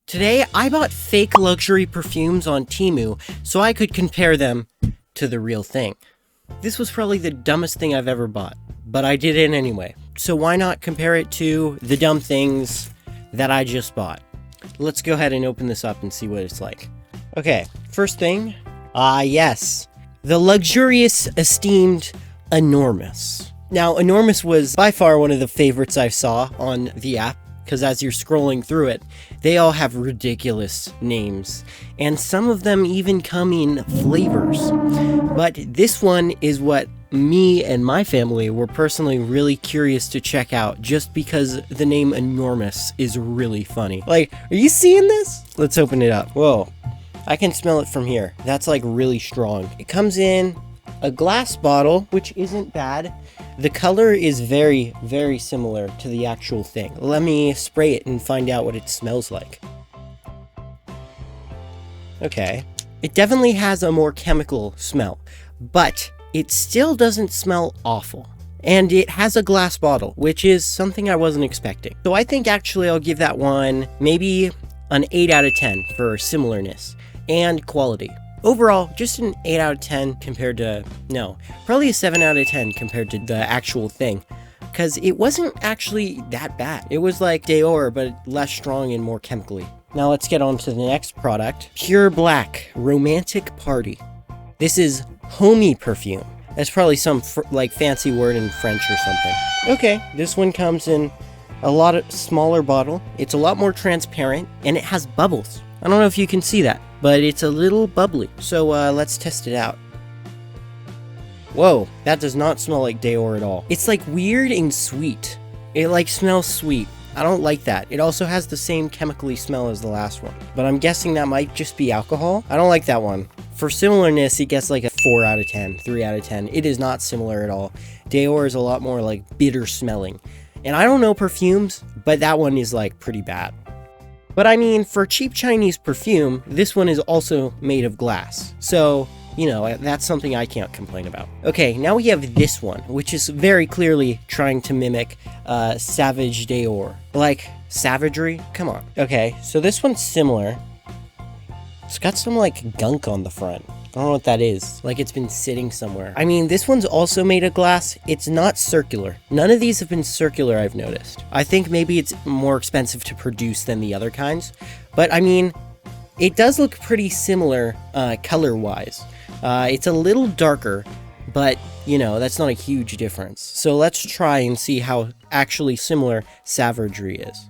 Today, I bought fake luxury perfumes on TEMU so I could compare them to the real thing. This was probably the dumbest thing I've ever bought, but I did it anyway. So why not compare it to the dumb things that I just bought? Let's go ahead and open this up and see what it's like. Okay, first thing, yes, the luxurious, esteemed Enormous. Now, Enormous was by far one of the favorites I saw on the app, because as you're scrolling through it, they all have ridiculous names, and some of them even come in flavors. But this one is what me and my family were personally really curious to check out, just because the name Enormous is really funny. Like, are you seeing this? Let's open it up. Whoa, I can smell it from here. That's like really strong. It comes in a glass bottle, which isn't bad. The color is very, very similar to the actual thing. Let me spray it and find out what it smells like. Okay. It definitely has a more chemical smell, but it still doesn't smell awful. And it has a glass bottle, which is something I wasn't expecting. So I think actually I'll give that one maybe an 8 out of 10 for similarness and quality. Overall, just an 8 out of 10 compared to, no, probably a 7 out of 10 compared to the actual thing. Because it wasn't actually that bad. It was like Dior, but less strong and more chemically. Now let's get on to the next product. Pure Black Romantic Party. This is homey perfume. That's probably some like fancy word in French or something. Okay, this one comes in a lot of smaller bottle. It's a lot more transparent and it has bubbles. I don't know if you can see that, but it's a little bubbly. So let's test it out. Whoa, that does not smell like Dior at all. It's like weird and sweet. It like smells sweet. I don't like that. It also has the same chemically smell as the last one, but I'm guessing that might just be alcohol. I don't like that one. For similarness, it gets like a 4 out of 10, 3 out of 10. It is not similar at all. Dior is a lot more like bitter smelling. And I don't know perfumes, but that one is like pretty bad. But I mean, for cheap Chinese perfume, this one is also made of glass. So, you know, that's something I can't complain about. Okay, now we have this one, which is very clearly trying to mimic Savage Dior. Like, Savagery? Come on. Okay, so this one's similar. It's got some, like, gunk on the front. I don't know what that is. Like, it's been sitting somewhere. I mean, this one's also made of glass. It's not circular. None of these have been circular, I've noticed. I think maybe it's more expensive to produce than the other kinds. But, I mean, it does look pretty similar color-wise. It's a little darker, but, you know, that's not a huge difference. So let's try and see how actually similar Savagery is.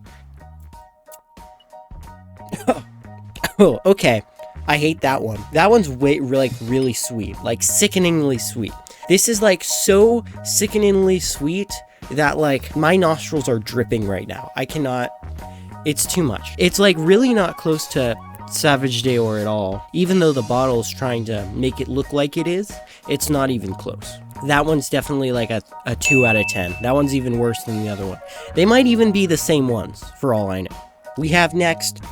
Oh, okay. I hate that one. That one's really sweet, like sickeningly sweet. This is like so sickeningly sweet that like my nostrils are dripping right now. I cannot, it's too much. It's like really not close to Savage Dior at all. Even though the bottle is trying to make it look like it is, it's not even close. That one's definitely like a 2 out of 10. That one's even worse than the other one. They might even be the same ones, for all I know. We have next,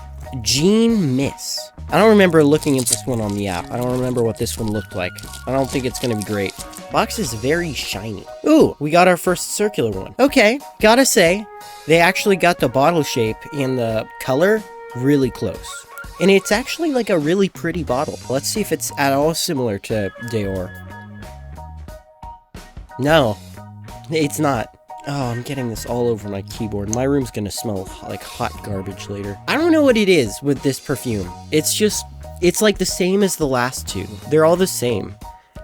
Jean Miss. I don't remember looking at this one on the app. I don't remember what this one looked like. I don't think it's gonna be great. Box is very shiny. Ooh, we got our first circular one. Okay, gotta say, they actually got the bottle shape and the color really close. And it's actually like a really pretty bottle. Let's see if it's at all similar to Dior. No, it's not. Oh, I'm getting this all over my keyboard. My room's gonna smell like hot garbage later. I don't know what it is with this perfume. It's like the same as the last two. They're all the same,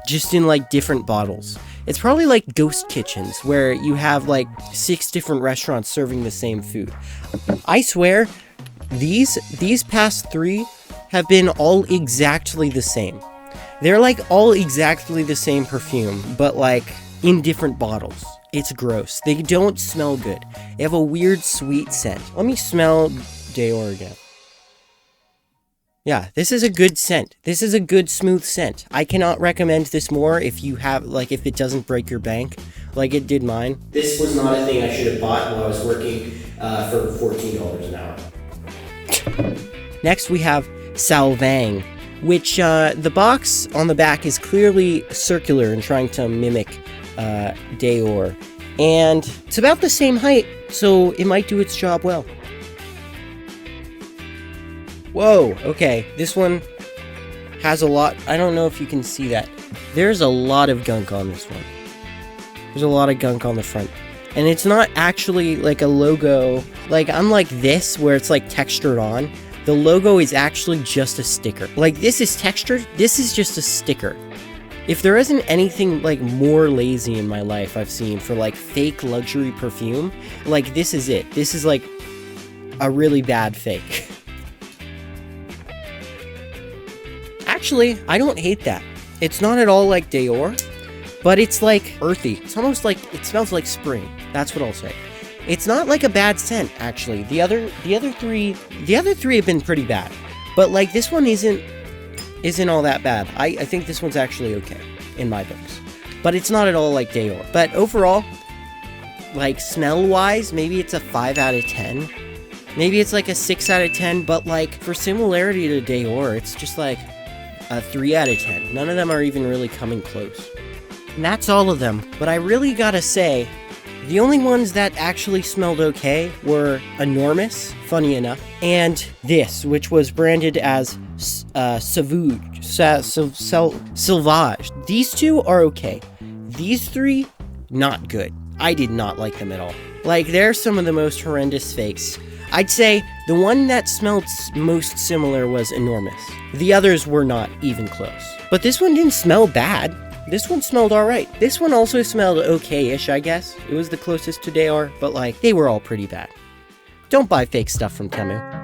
just in like different bottles. It's probably like ghost kitchens where you have like 6 different restaurants serving the same food. I swear, these past 3 have been all exactly the same. They're like all exactly the same perfume, but like in different bottles. It's gross. They don't smell good. They have a weird sweet scent. Let me smell Dior again. Yeah, this is a good scent. This is a good smooth scent. I cannot recommend this more if you have, like, if it doesn't break your bank, like it did mine. This was not a thing I should have bought while I was working for $14 an hour. Next we have Salang, which the box on the back is clearly circular and trying to mimic Dior, and it's about the same height, so it might do its job well. Whoa, okay, this one has a lot. I don't know if you can see that. There's a lot of gunk on this one. There's a lot of gunk on the front. And it's not actually like a logo, like unlike this where it's like textured on. The logo is actually just a sticker. Like this is textured, this is just a sticker. If there isn't anything like more lazy in my life I've seen for like fake luxury perfume, like this is it. This is like a really bad fake. Actually, I don't hate that. It's not at all like Dior, but it's like earthy. It's almost like, it smells like spring. That's what I'll say. It's not like a bad scent, actually. The other three have been pretty bad. But like this one isn't all that bad. I think this one's actually okay in my books. But it's not at all like Dior. But overall, like smell-wise, maybe it's a 5 out of 10. Maybe it's like a 6 out of 10, but like for similarity to Dior, it's just like a 3 out of 10. None of them are even really coming close. And that's all of them. But I really gotta say, the only ones that actually smelled okay were Enormous, funny enough, and this, which was branded as Sauvage. These two are okay. These three, not good. I did not like them at all. Like, they're some of the most horrendous fakes. I'd say the one that smelled most similar was Enormous. The others were not even close. But this one didn't smell bad. This one smelled alright. This one also smelled okay-ish, I guess. It was the closest to Dior, but like, they were all pretty bad. Don't buy fake stuff from TEMU.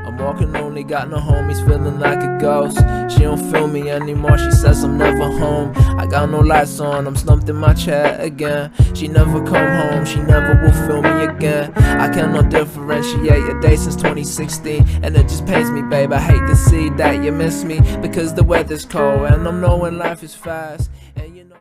I'm walking lonely, got no homies, feeling like a ghost. She don't feel me anymore, she says I'm never home. I got no lights on, I'm slumped in my chair again. She never come home, she never will feel me again. I cannot differentiate a day since 2016, and it just pains me, babe. I hate to see that you miss me, because the weather's cold and I'm knowing life is fast. And you know